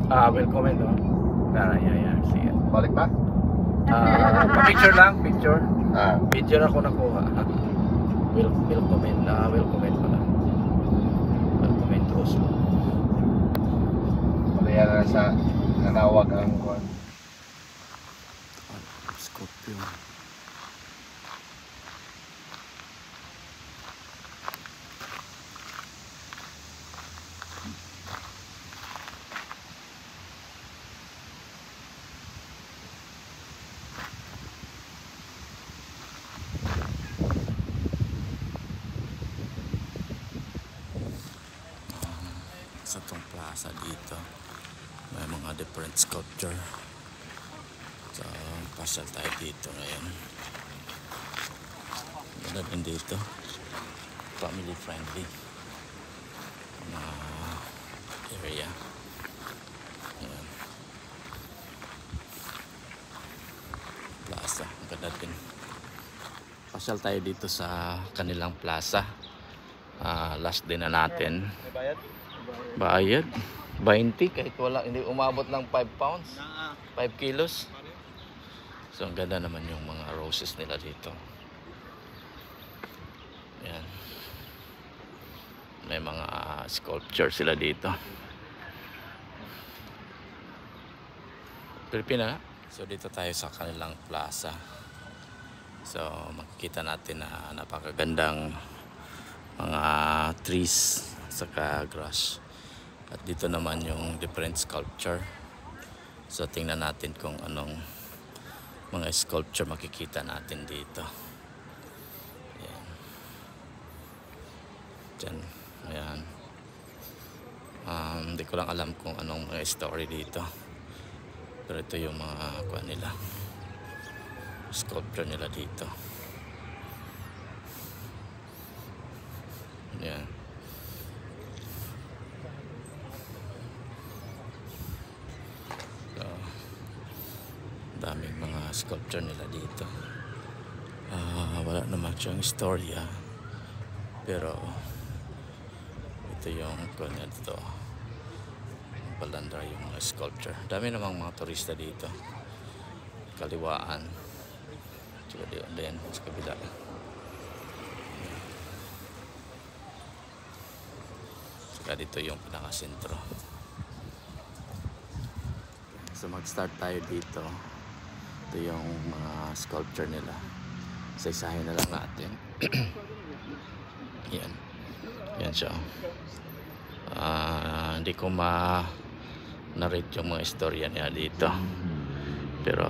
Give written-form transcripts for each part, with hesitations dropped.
Will comment, no? Yeah, sige. Balik ba? Pa-picture lang, picture. Ah. Video na ko nakuha. Will comment, will comment pala. Will comment Oslo. Kaya na sa nanawag ang kuwan. Scorpio. Sa tong plaza dito may mga different sculpture, so pasyal tayo dito ngayon. Ganda din dito, family friendly na area. Ayan. Plaza, ganda din. Pasyal tayo dito sa kanilang plaza. Last din na natin. Bayad 20 kahit wala, hindi umabot ng 5 pounds, 5 kilos. So ang ganda naman yung mga roses nila dito. Yan, may mga sculpture sila dito. Pilipina. So dito tayo sa kanilang plaza. So makikita natin na napakagandang mga trees saka grass. At dito naman yung different sculpture. So tingnan natin kung anong mga sculpture makikita natin dito. Ayan. Diyan. Ayan. Hindi ko lang alam kung anong mga story dito. Pero ito yung mga kuha nila. Sculpture nila dito. Ayan. Daming mga sculpture nila dito. Wala naman siyang istorya, pero ito yung kanya dito, palandar yung mga sculpture. Dami namang mga turista dito, kaliwaan, tsaka din sa kabila. Saka dito yung pinakasentro. So mag-start tayo dito. Ito yung mga sculpture nila. Isa-isahin na lang natin. Yan. Yan siya. Hindi ko ma-narrate yung mga istorya niya dito. Pero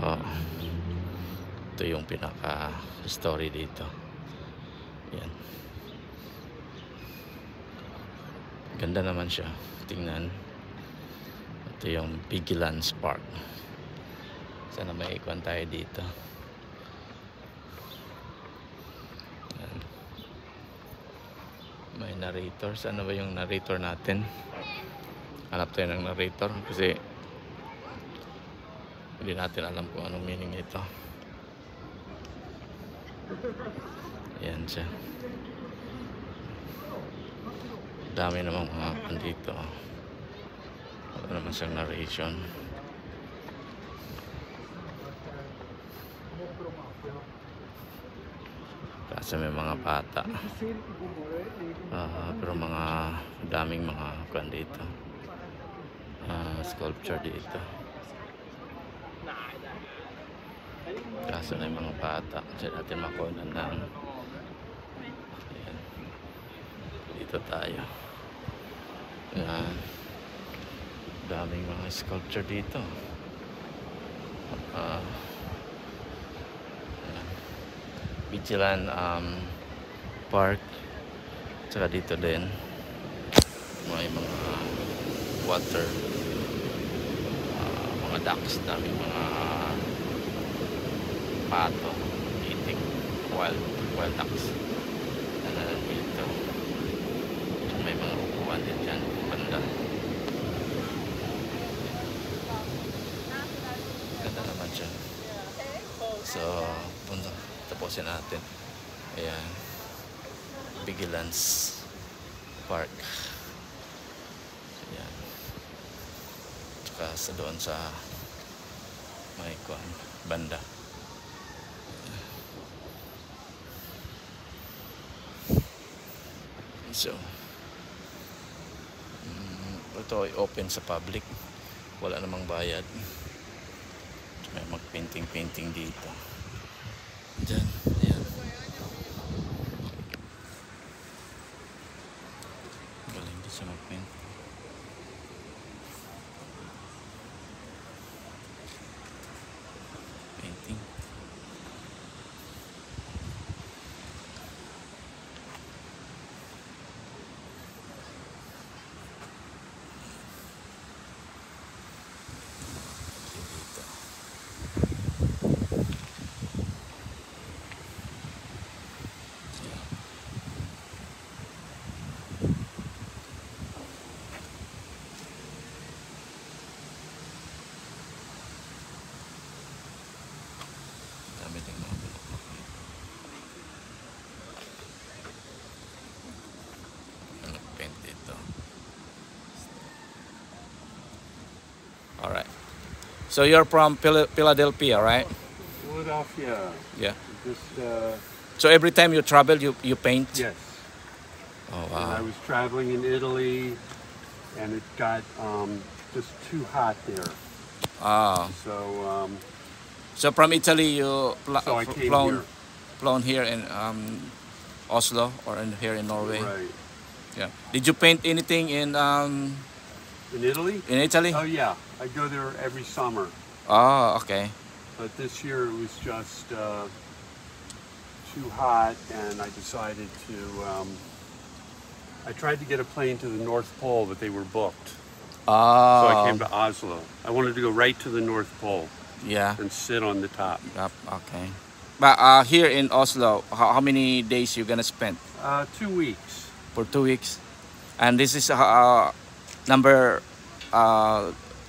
ito yung pinaka-story dito. Yan. Ganda naman siya. Tingnan. Ito yung Vigilance Park. Sana may ikuan tayo dito. Ayan. May narrator. Sana ba yung narrator natin? Hanap tayo ng narrator kasi hindi natin alam kung anong meaning ito. Ayan siya. Dami namang mga dito. Wala naman siyang narration. Kasi may mga bata. Pero mga daming mga kuan dito. Sculpture dito. Kaso na yung mga bata. Kasi natin makuha ng ayan. Dito tayo. Ayan. Daming mga sculpture dito. Vigilance Park. Tsaka dito din may mga water, mga ducks, daming mga pato, itik, wild ducks. Dito may mga upuan din dyan banda. Ganda naman siya. So tapusin natin. Ayan, Vigilance Park. Ayan. saka sa doon sa may kuan banda. So ito ay open sa public, wala namang bayad. May mag-painting dito. Diyan, ayan. Galing din siya mag-paint. Painting. Dito. Dami din mga bulaklak dito. Nag-paint dito. Alright. So you're from Philadelphia, right? Philadelphia. Yeah. Just So every time you travel, you paint? yes. Oh, And I wow. was traveling in Italy, and it got just too hot there. Ah. So So from Italy, you so I came here. flown here in Oslo or here in Norway. Right. Yeah. Did you paint anything in In Italy? Italy? Oh yeah, I go there every summer. Oh, okay. But this year it was just too hot, and I decided to. I tried to get a plane to the North Pole, but they were booked. So I came to Oslo. I wanted to go right to the North Pole Yeah. and sit on the top. Yep, okay. But here in Oslo, how many days you gonna spend? 2 weeks. For 2 weeks, and this is number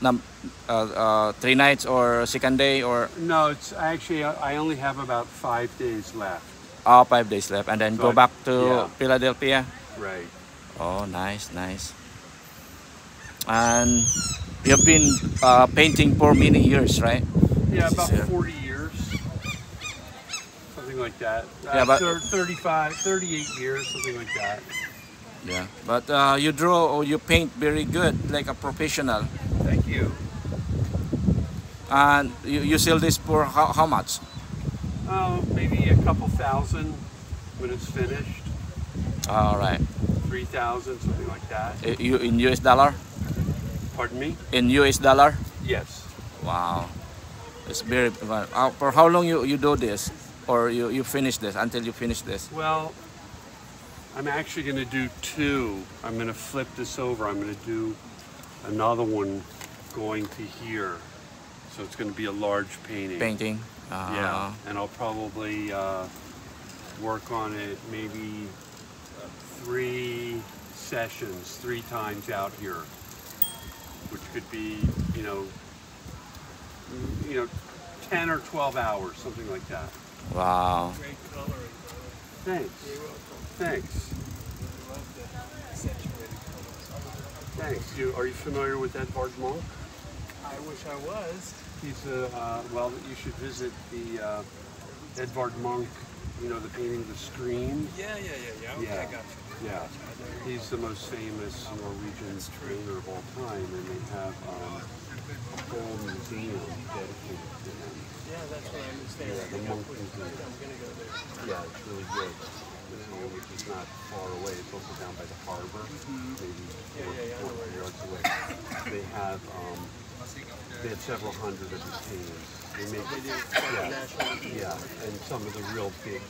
3 nights or second day or No, it's actually I only have about 5 days left. 5 days left, and then So go back to yeah. Philadelphia. Right. Oh, nice. And you've been painting for many years, right? Yeah, about Yeah. 40 years. Something like that. Yeah, but- 38 years, something like that. Yeah. But you draw or you paint very good, like a professional. Thank you. And you sell this for how much? Maybe a couple thousand when it's finished. All right. 3,000, something like that. You in US dollar? Pardon me? In US dollar? Yes. Wow. It's very for how long you do this, or you finish this until you finish this? Well, I'm actually going to do 2. I'm going to flip this over. I'm going to do another one going to here. So it's going to be a large painting. Painting. Yeah. And I'll probably work on it maybe 3 sessions, 3 times out here, which could be, 10 or 12 hours, something like that. Wow. Great coloring. Thanks. You're welcome. Thanks. I love the accentuated colors. Thanks. Are you familiar with Edvard Munch? I wish I was. He's well, you should visit the Edvard Munch, the painting The Scream. Yeah. Okay, Yeah. I got you. Yeah. I know you're- He's the most famous Norwegian painter of all time, and they have a whole museum dedicated to him. Yeah, that's what I understand. Yeah, the Munch I'm Museum. gonna go there. Yeah, it's really good. Which is not far away. It's also down by the harbor, maybe Yeah, I know where 400 it is. yards away. They have several hundred of his paintings. They make They do yeah, national. yeah, and some of the real big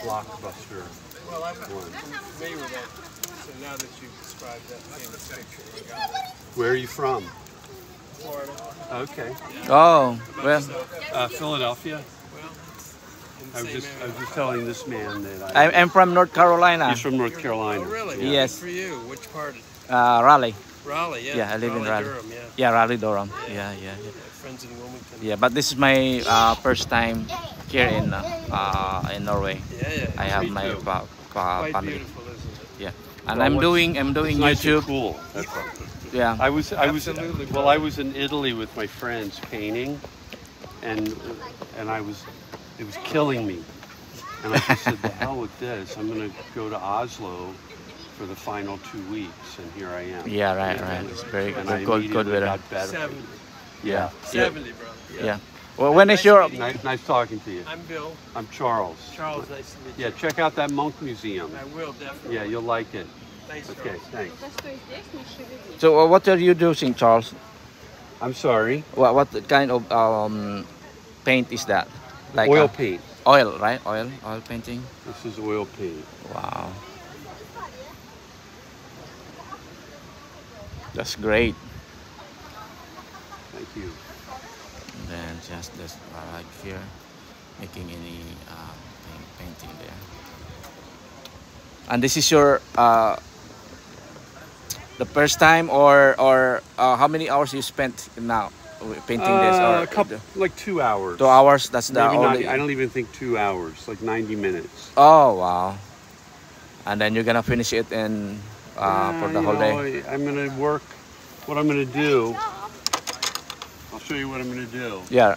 blockbuster Well, I'm ones. familiar with that. So now that you've described that famous picture, I got it. Where are you from? Florida. Okay, Oh, well, Philadelphia. Well, in the I was same just area. telling this man that I'm from North Carolina. he's from North Carolina. Oh, really? Yeah. Yes. Good for you. Which part? Raleigh. Raleigh, yeah. Yeah, I live in Raleigh. Durham, yeah. Yeah, Raleigh, Durham. Yeah. I have friends in Wilmington. Yeah, but this is my first time here in Norway. Yeah. I have Me my too. Quite family. beautiful, isn't it? Yeah, and Well, I'm what's- doing It's nice and YouTube. cool. That's all. Yeah. I was Absolutely, well. I was in Italy with my friends painting, and it was killing me. And I just said, the hell with this. I'm going to go to Oslo for the final 2 weeks, and here I am. Yeah, right. It's very And I good immediately weather. got better. 70. Yeah. 70, bro. Yeah. Well, when is your Nice talking to you. I'm Bill. I'm Charles. Charles, nice to meet you. Yeah, check out that monk museum. I will, definitely. Yeah, you'll like it. Thanks, Okay, Charles. thanks. so what are you using, Charles? I'm sorry. What kind of paint is that? Like Oil paint. Oil, right? Oil painting. This is oil paint. Wow. That's great. Thank you. And then just this right here, making any painting there. And this is your the first time, or how many hours you spent now painting this? Or A couple, like 2 hours. 2 hours. That's the Maybe not. only. I don't even think 2 hours. Like 90 minutes. Oh wow! And then you're gonna finish it in for the You whole know, day. I'm gonna work. What I'm gonna do. I'll show you what I'm gonna do. Yeah.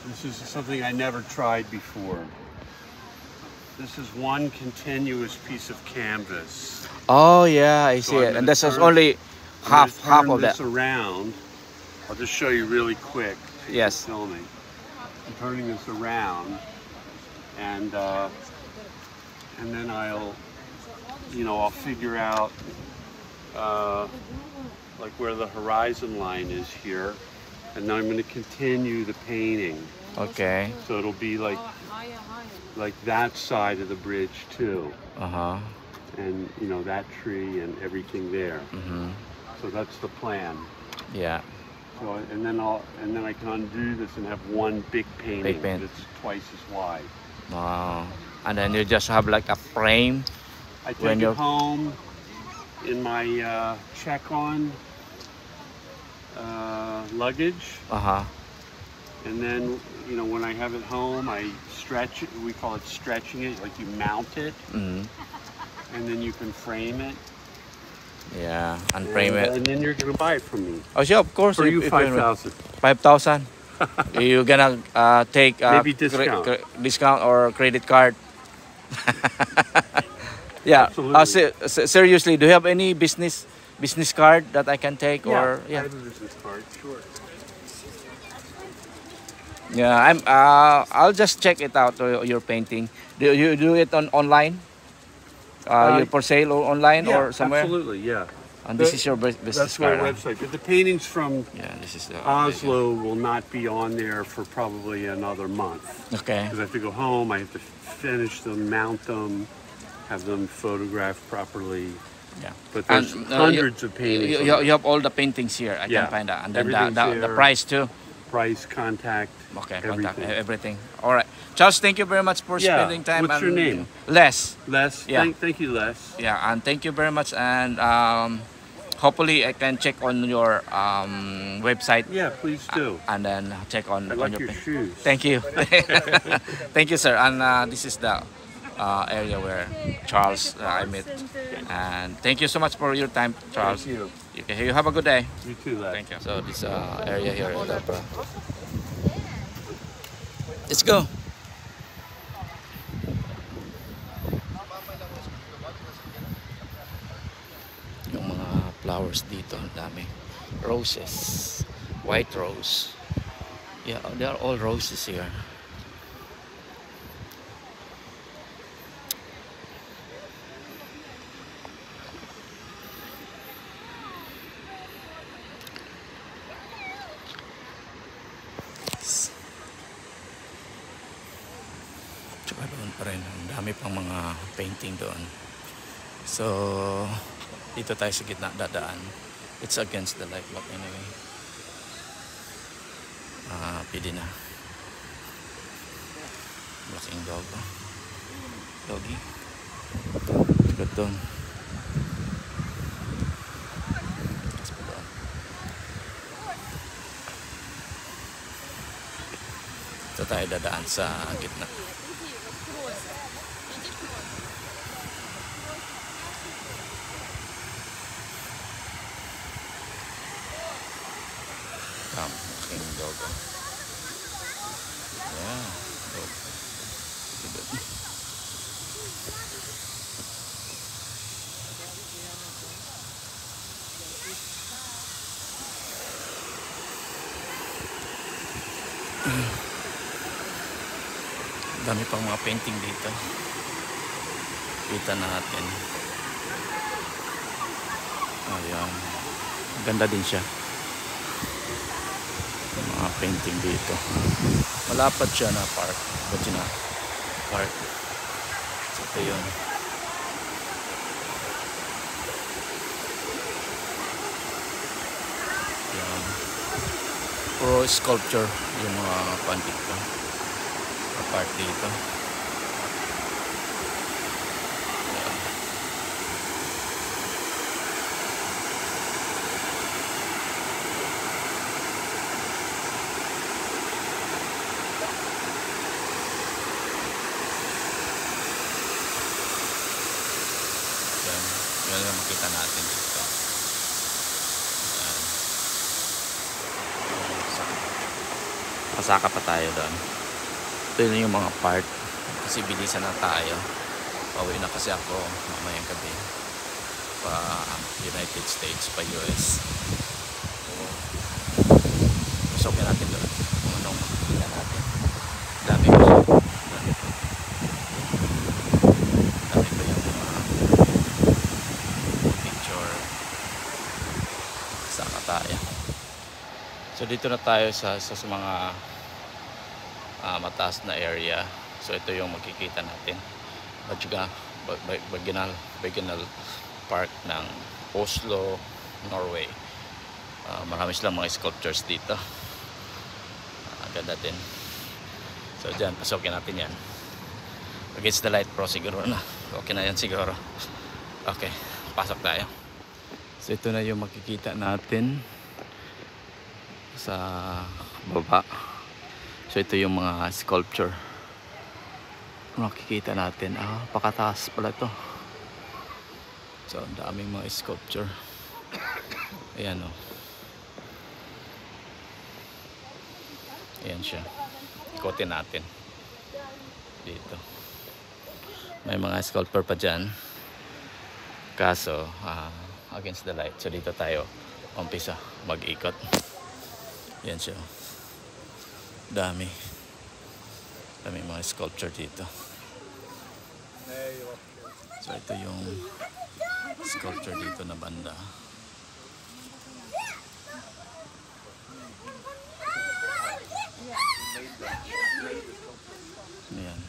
This is something I never tried before. This is one continuous piece of canvas. Oh yeah, I see I'm it. gonna And this is turn- only I'm half gonna turn of that. this around. I'll just show you really quick. Yes. Filming. I'm turning this around, and then I'll figure out like where the horizon line is here, and then I'm going to continue the painting. Okay. So it'll be like that side of the bridge too, and that tree and everything there. So that's the plan. Yeah. So and then I can undo this and have one big painting Big paint. that's twice as wide. Wow. And then you just have like a frame. I When take you're- it home in my check-on luggage, and then when I have it home, I stretch it. We call it stretching it. Like you mount it, and then you can frame it. Yeah, and frame it. And then you're gonna buy it from me. Oh, yeah, of course. For you, if 5,000. 5,000. You're gonna take Maybe discount. discount or credit card. Yeah. Absolutely. Seriously, do you have any business card that I can take? Or I have a business card. Sure. Yeah, I'll just check it out. Your painting. Do you do it online? You for sale or online or somewhere? Absolutely. Yeah. And this is your business That's my card. Huh? website. But the paintings from Yeah, this is the Oslo will not be on there for probably another month. Okay. Because I have to go home, I have to finish them, mount them, have them photographed properly. Yeah. But there's And, hundreds of paintings. You have all the paintings here. I Yeah. can find that. And then Everything's the here. price too. Price, contact, Okay, everything. contact everything. All right, Charles. Thank you very much for Yeah. spending time. What's your name? Les. Les, Yeah. thank you, Les. Yeah, and thank you very much. And hopefully I can check on your website. Yeah, please do. And then check on, I on like your shoes. Thank you. Thank you, sir. And this is the area where Charles I met. And thank you so much for your time, Charles. Thank you. Okay, you have a good day. You too, Les. Thank you. So this area here in Dabra. Let's go. Yung mga flowers dito, ang dami. Roses. White rose. Yeah, they are all roses here. Tsaka doon pa rin, ang dami pang mga painting doon. So dito tayo sa gitna dadaan. It's against the light, but anyway pwede na. Malaking dog, doggy. Good doon. Tapos pa doon. Ito tayo dadaan sa gitna. Aking dog. Yeah. Dog. Good. Dami pang mga painting dito. Kita natin. Ayan. Ganda din siya. Mga painting dito. Malapad siya na park. Ba't na park. So ito yun. Ayan. Puro sculpture yung mga painting ko. Part dito. Ayan. Yan yung makita natin dito. Ayan. Pasaka pa tayo doon. Ito yun yung mga part kasi bilisan na tayo. Pauwi na kasi ako mamayang gabi pa United States, pa US. Pasokin natin doon kung anong makikita natin. Dami ko siya. Dami ko yung picture. Saka tayo. So dito na tayo sa mga mataas na area. So ito yung makikita natin. Regional Park ng Oslo, Norway. Marami silang mga sculptures dito. Ganda din. So dyan, pasokin natin yan. Against the light pro siguro na. Okay na yan siguro. Okay, pasok tayo. So ito na yung makikita natin sa baba. So ito yung mga sculpture. Makikita natin. Pakataas pala to. So ang daming mga sculpture. Ayan o. Ayan siya. Ikotin natin. Dito. May mga sculpture pa dyan. Kaso, against the light. So dito tayo umpisa mag-ikot. Ayan siya. Dami mga sculpture dito. So ito yung sculpture dito na banda. Ayan.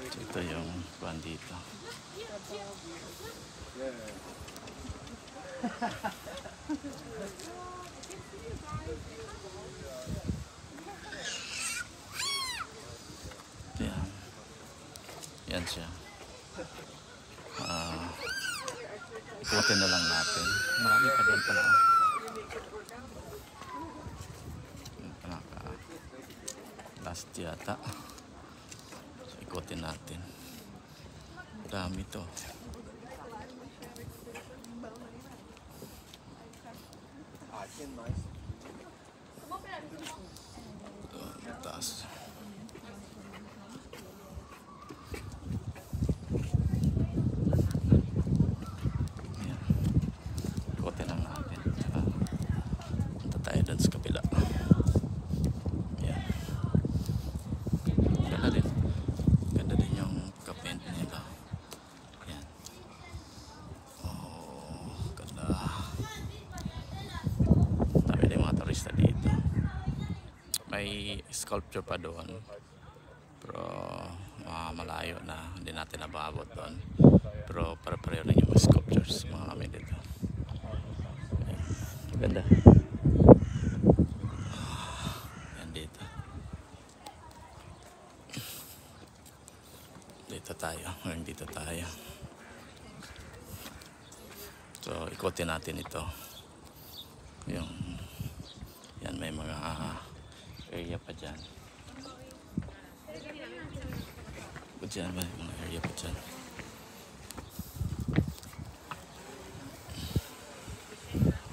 So ito yung band dito. Yan siya. Ikutin na lang natin. Marami pa doon pala. Last yata. So, ikutin natin. Dami to. Taas. May sculpture pa doon pero malayo na, hindi natin nababot doon, pero pare-pareho rin yung sculptures mga kami dito. Ganda. Yan dito. Dito tayo, hanggang dito tayo. So ikutin natin ito. Yung yan, may mga area pa dyan. May mga area pa dyan.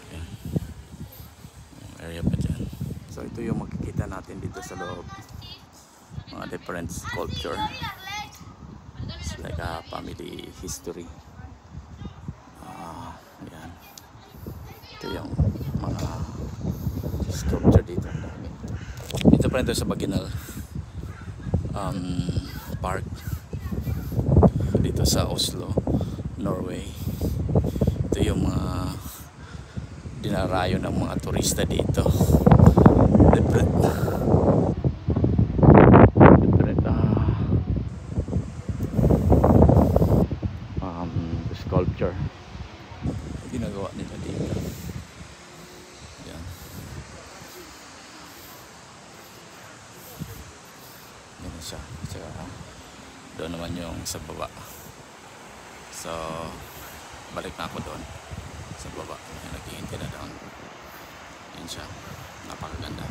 Ayan. Area pa ito yung makikita natin dito sa loob. Mga different sculpture. It's like a family history. Yan. Ito yung mga sculpture dito. Ang dami. Dito pa rin ito sa Baginal Park. Dito sa Oslo, Norway. Ito yung mga dinarayo ng mga turista dito. Different sculpture ginagawa nila dito. Yan. Yan siya. Saka doon naman yung sa baba. So balik na ako doon sa baba. Naghihintay na doon. Yan siya. Napakaganda.